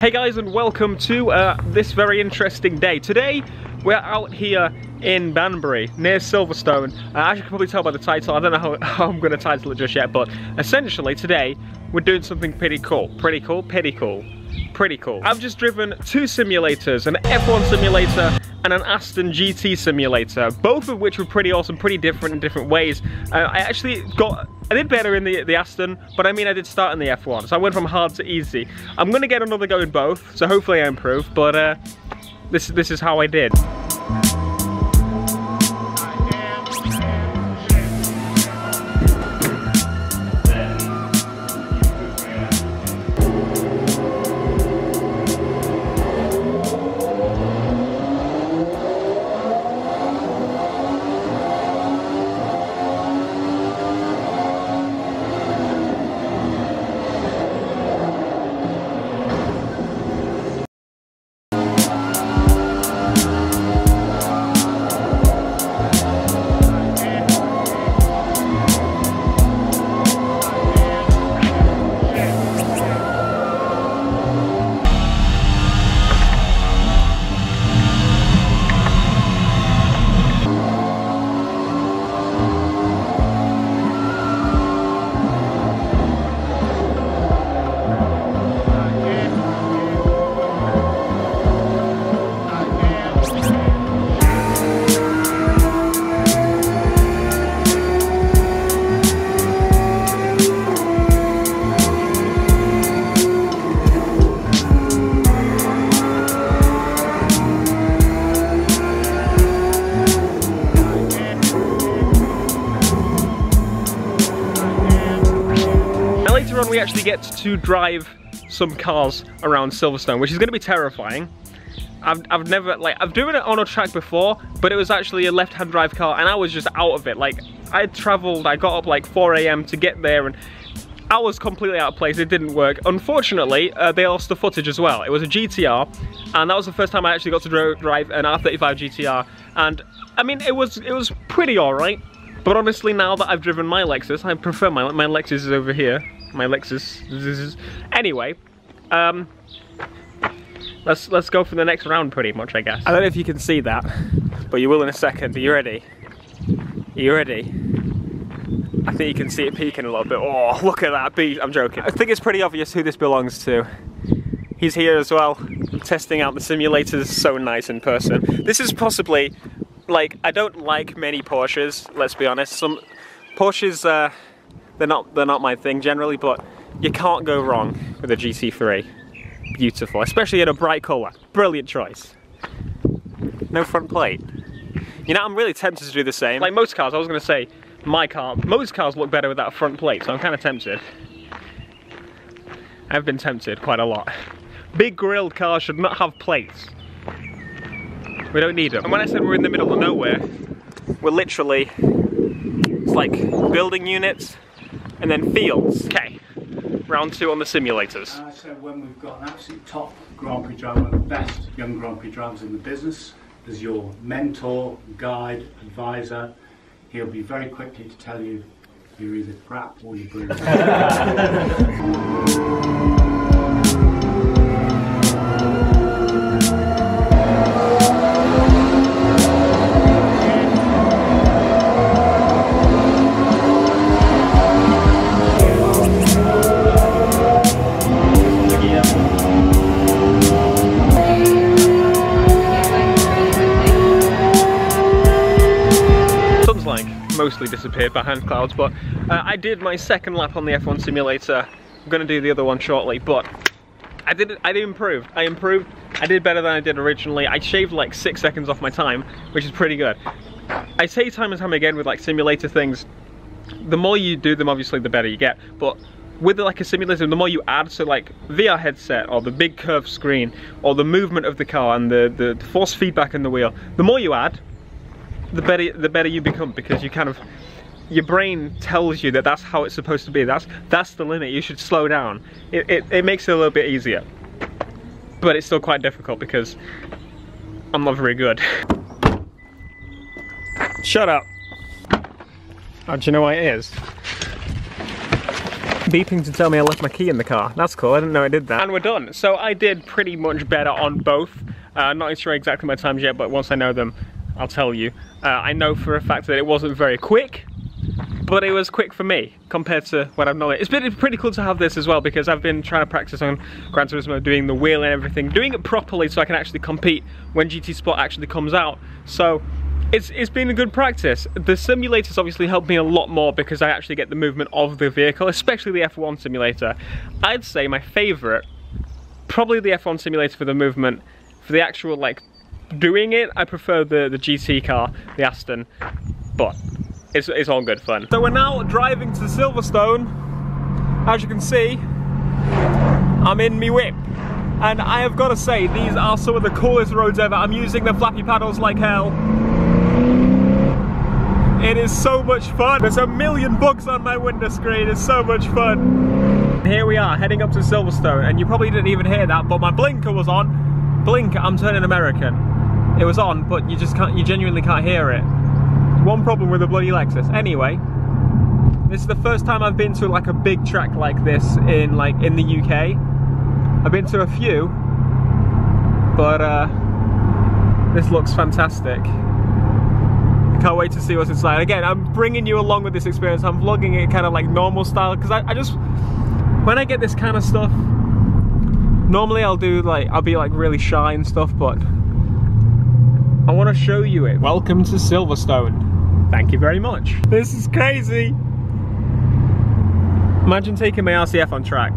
Hey guys, and welcome to this very interesting day. Today we're out here in Banbury near Silverstone. As you can probably tell by the title, I don't know how I'm going to title it just yet, but essentially today we're doing something pretty cool. Pretty cool? I've just driven two simulators, an F1 simulator and an Aston GT simulator, both of which were pretty awesome, pretty different in different ways. I did better in the Aston, but I mean I did start in the F1, so I went from hard to easy. I'm gonna get another go in both, so hopefully I improve, but this is how I did. Later on we actually get to drive some cars around Silverstone, which is going to be terrifying. I've never, I've driven it on a track before, but it was actually a left-hand drive car and I was just out of it. Like, I got up like 4 AM to get there and I was completely out of place. It didn't work. Unfortunately, they lost the footage as well. It was a GTR and that was the first time I actually got to drive an R35 GTR, and I mean it was pretty alright, but honestly now that I've driven my Lexus, I prefer my Lexus is over here. My Lexus. Anyway, let's go for the next round pretty much, I guess. I don't know if you can see that, but you will in a second. Are you ready? Are you ready? I think you can see it peeking a little bit. Oh, look at that beast. I'm joking. I think it's pretty obvious who this belongs to. He's here as well, testing out the simulators. So nice in person. This is possibly, like, I don't like many Porsches, let's be honest. Some Porsches, they're not my thing generally, but you can't go wrong with a GT3. Beautiful, especially in a bright colour. Brilliant choice. No front plate. You know, I'm really tempted to do the same. Like most cars, I was going to say, most cars look better without a front plate, so I'm kind of tempted. I've been tempted quite a lot. Big grilled cars should not have plates. We don't need them. And when I said we're in the middle of nowhere, we're literally, it's like building units and then fields. Okay, round 2 on the simulators. So when we've got an absolute top Grand Prix driver, one of the best young Grand Prix drivers in the business, as your mentor, guide, advisor, he'll be very quickly to tell you you're either crap or you're brilliant. Mostly disappeared behind clouds, but I did my second lap on the F1 simulator. I'm gonna do the other one shortly, but I improved. I did better than I did originally. I shaved like 6 seconds off my time, which is pretty good. I say time and time again with like simulator things, the more you do them, obviously the better you get, but with like a simulator, the more you add, so like VR headset or the big curved screen or the movement of the car and the force feedback in the wheel, the more you add, the better you become, because you kind of, your brain tells you that that's how it's supposed to be. That's the limit. You should slow down. It makes it a little bit easier, but it's still quite difficult because I'm not very good. Shut up. Oh, do you know what it is? beeping to tell me I left my key in the car. That's cool, I didn't know I did that. And we're done. So I did pretty much better on both. Not sure exactly my times yet, but once I know them, I'll tell you. I know for a fact that it wasn't very quick, but it was quick for me compared to what I've known. It's been pretty cool to have this as well, because I've been trying to practice on Gran Turismo, doing the wheel and everything, doing it properly so I can actually compete when GT Sport actually comes out. So it's been a good practice. The simulators obviously helped me a lot more because I actually get the movement of the vehicle, especially the F1 simulator. I'd say my favorite, probably the F1 simulator for the movement. For the actual, like, doing it, I prefer the GT car, the Aston, but it's all good fun. So we're now driving to Silverstone. As you can see, I'm in me whip. And I have got to say, these are some of the coolest roads ever. I'm using the flappy paddles like hell. It is so much fun. There's a million bugs on my window screen. It's so much fun. Here we are, heading up to Silverstone, and you probably didn't even hear that, but my blinker was on. Blinker, I'm turning American. It was on, but you just can't, you genuinely can't hear it. One problem with the bloody Lexus. Anyway, this is the first time I've been to like a big track like this in the UK. I've been to a few, but this looks fantastic. I can't wait to see what it's like. Again, I'm bringing you along with this experience. I'm vlogging it kind of like normal style, because I just, when I get this kind of stuff, normally I'll be like really shy and stuff, but I want to show you it. Welcome to Silverstone. Thank you very much. This is crazy. Imagine taking my RCF on track.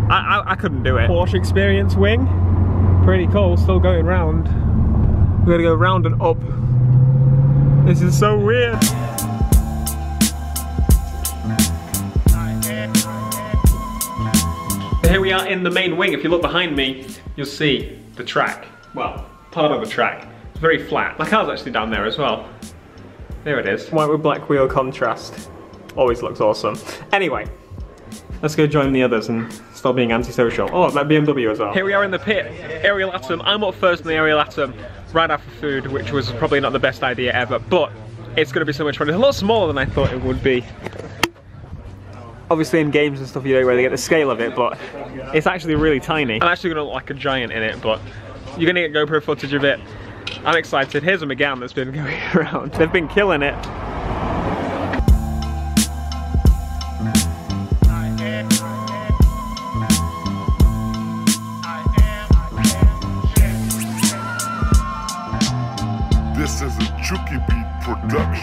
I couldn't do it. Porsche Experience wing. Pretty cool, still going round. We're gonna go round and up. This is so weird. Here we are in the main wing. If you look behind me, you'll see the track. Well, part of the track. It's very flat. My car's actually down there as well. There it is. White with black wheel contrast. Always looks awesome. Anyway, let's go join the others and stop being antisocial. Oh, that BMW as well. Here we are in the pit. Ariel Atom. I'm up first in the Ariel Atom right after food, which was probably not the best idea ever, but it's going to be so much fun. It's a lot smaller than I thought it would be. Obviously in games and stuff you don't really get the scale of it, but it's actually really tiny. I'm actually going to look like a giant in it, but you're going to get GoPro footage of it. I'm excited. Here's a McGann that's been going around. They've been killing it. This is a Chucky Beat production.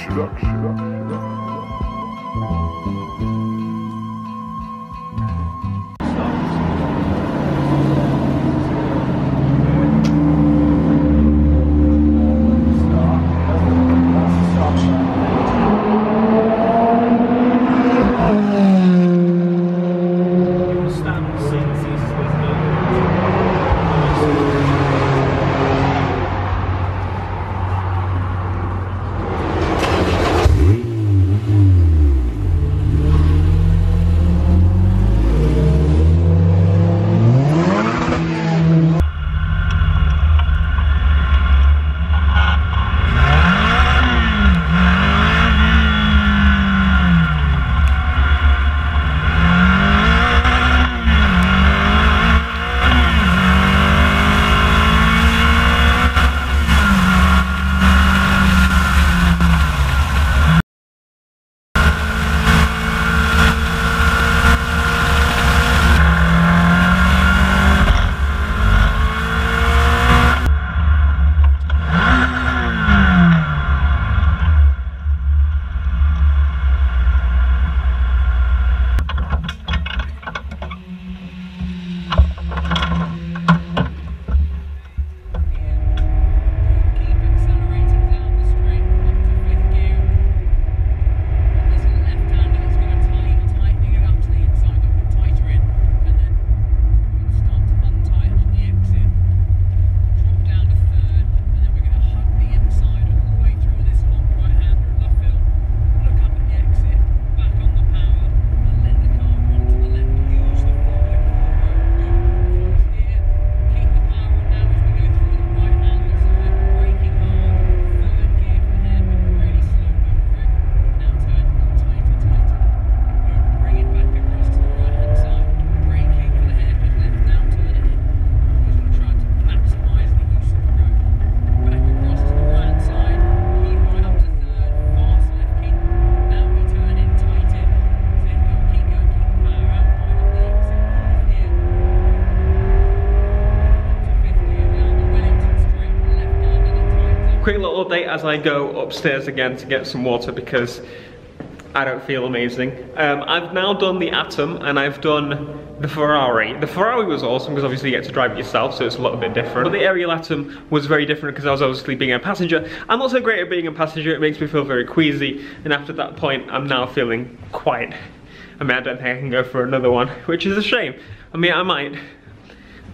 quick little update as I go upstairs again to get some water because I don't feel amazing. I've now done the Atom and I've done the Ferrari. The Ferrari was awesome because obviously you get to drive it yourself, so it's a little bit different. But the Ariel Atom was very different because I was obviously being a passenger. I'm not so great at being a passenger, it makes me feel very queasy, and after that point I'm now feeling quite, I mean, I don't think I can go for another one, which is a shame. I mean, I might,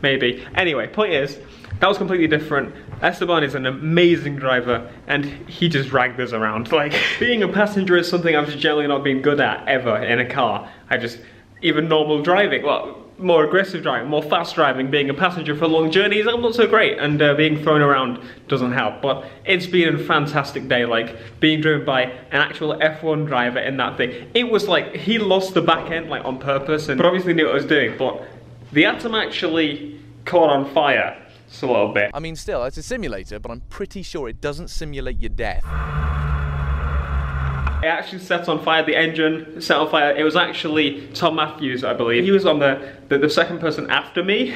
maybe. Anyway, point is, that was completely different. Esteban is an amazing driver and he just dragged us around. Like, being a passenger is something I've just generally not been good at ever in a car. Even normal driving, well, more aggressive driving, more fast driving, being a passenger for long journeys, I'm not so great, and being thrown around doesn't help. But it's been a fantastic day, like being driven by an actual F1 driver in that thing. It was like, he lost the back end like on purpose, but obviously knew what I was doing. But the Atom actually caught on fire. A little bit. I mean, still, it's a simulator, but I'm pretty sure it doesn't simulate your death. It actually set on fire, the engine set on fire. It was actually Tom Matthews, I believe. He was on the second person after me.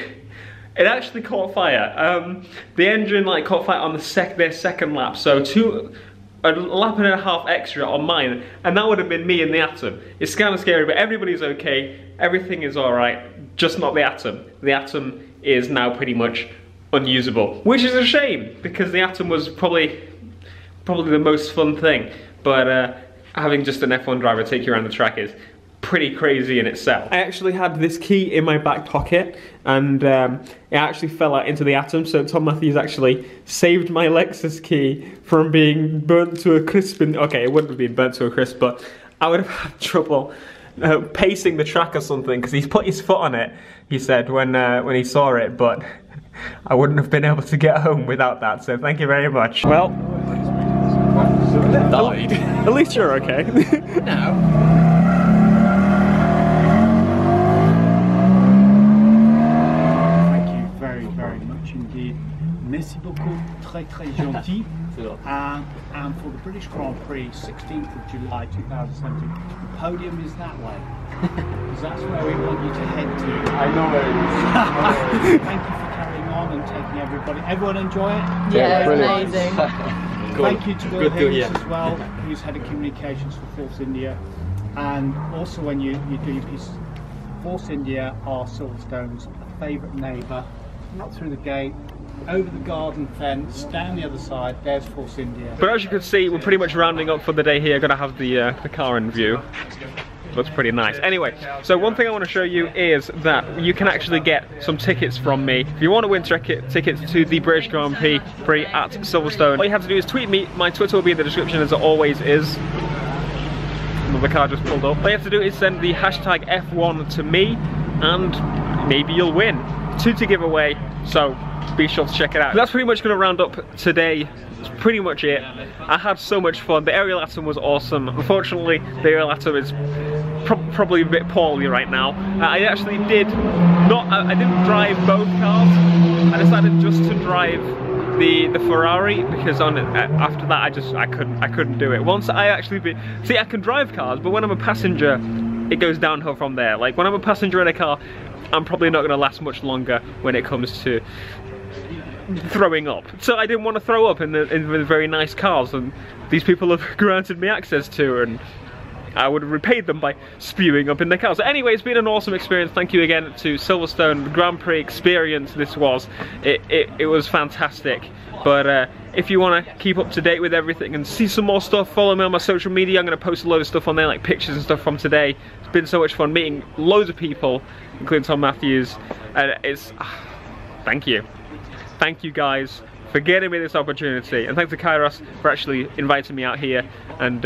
It actually caught fire. The engine like caught fire on their second lap, so a lap and a half extra on mine, and that would have been me in the Atom. It's kind of scary, but everybody's okay. Everything is alright, just not the Atom. The Atom is now pretty much unusable, which is a shame because the Atom was probably the most fun thing, but having just an F1 driver take you around the track is pretty crazy in itself. I actually had this key in my back pocket and it actually fell out into the Atom, so Tom Matthews actually saved my Lexus key from being burnt to a crisp. Okay, it wouldn't have been burnt to a crisp, but I would have had trouble pacing the track or something because he's put his foot on it, he said, when he saw it, but I wouldn't have been able to get home without that, so thank you very much. Well, Died. At least you're okay. No. Thank you very, very much indeed. Merci beaucoup, très très gentil. And for the British Grand Prix, 16th of July 2017, the podium is that way. Because that's where we want you to head to. I know where it is. Thank you for carrying on and taking everybody. Everyone enjoy it? Yeah, amazing. Cool. Thank you to Will Hughes as well, who's head of communications for Force India. And also when you do your piece, Force India are Silverstone's favourite neighbour. Not through the gate, over the garden fence, down the other side, there's Force India. But as you can see, we're pretty much rounding up for the day here. Gonna have the car in view. Looks pretty nice. Anyway, so one thing I want to show you is that you can actually get some tickets from me. If you want to win tickets to the British Grand Prix at Silverstone, all you have to do is tweet me. My Twitter will be in the description as it always is. Another car just pulled up. All you have to do is send the hashtag F1 to me and maybe you'll win. 2 to give away, so be sure to check it out. That's pretty much going to round up today. That's pretty much it. I had so much fun. The Ariel Atom was awesome. Unfortunately, the Ariel Atom is probably a bit poorly right now. I actually I didn't drive both cars. I decided just to drive the Ferrari because after that I couldn't do it. Once I actually see, I can drive cars, but when I'm a passenger, it goes downhill from there. Like when I'm a passenger in a car, I'm probably not going to last much longer when it comes to throwing up. So I didn't want to throw up in the very nice cars, and these people have granted me access to, and I would have repaid them by spewing up in their cars. So anyway, it's been an awesome experience. Thank you again to Silverstone, the Grand Prix experience this was. It was fantastic. But if you want to keep up to date with everything and see some more stuff, follow me on my social media. I'm going to post a load of stuff on there, like pictures and stuff from today. It's been so much fun meeting loads of people, including Tom Matthews. And thank you. Thank you guys for getting me this opportunity. And thanks to Kairos for actually inviting me out here and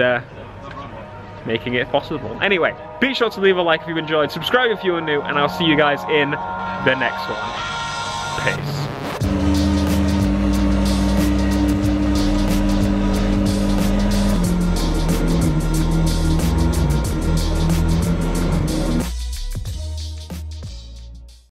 making it possible. Anyway, be sure to leave a like if you enjoyed, subscribe if you are new, and I'll see you guys in the next one. Peace.